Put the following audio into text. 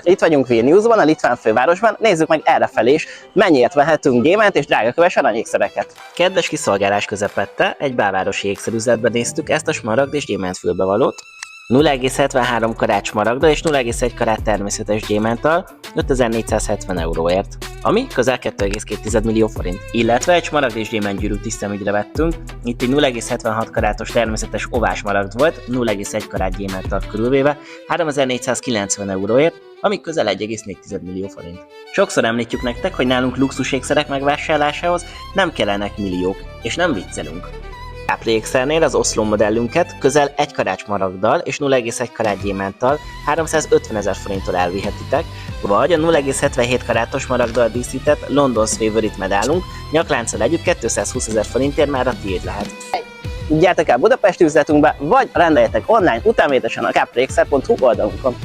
Itt vagyunk Vilniusban, a litván fővárosban, nézzük meg errefelé is, mennyiért vehetünk gyémánt és drágaköves aranyékszereket. Kedves kiszolgálás közepette, egy belvárosi ékszerüzletben néztük ezt a smaragd és gyémánt fülbevalót. 0,73 karát smaragda és 0,1 karát természetes gyémánttal 5470 euróért, ami közel 2,2 millió forint. Illetve egy smaragd és gyémánt gyűrűt tisztemügyre vettünk, itt egy 0,76 karátos természetes ovás smaragd volt, 0,1 karát gyémánttal körülvéve 3490 euróért, ami közel 1,4 millió forint. Sokszor említjük nektek, hogy nálunk luxusékszerek megvásárlásához nem kellenek milliók, és nem viccelünk. Apple ékszernél az Oslo modellünket közel 1 karát smaragddal és 0,1 karát gyémánttal 350 000 forinttól elvihetitek, vagy a 0,77 karátos smaragddal díszített London's Favorite medálunk nyaklánccal együtt 220 000 forintért már a tiéd lehet. Gyertek el Budapesti üzletünkbe, vagy rendeljetek online utánvétesen a capreékszer.hu oldalunkon.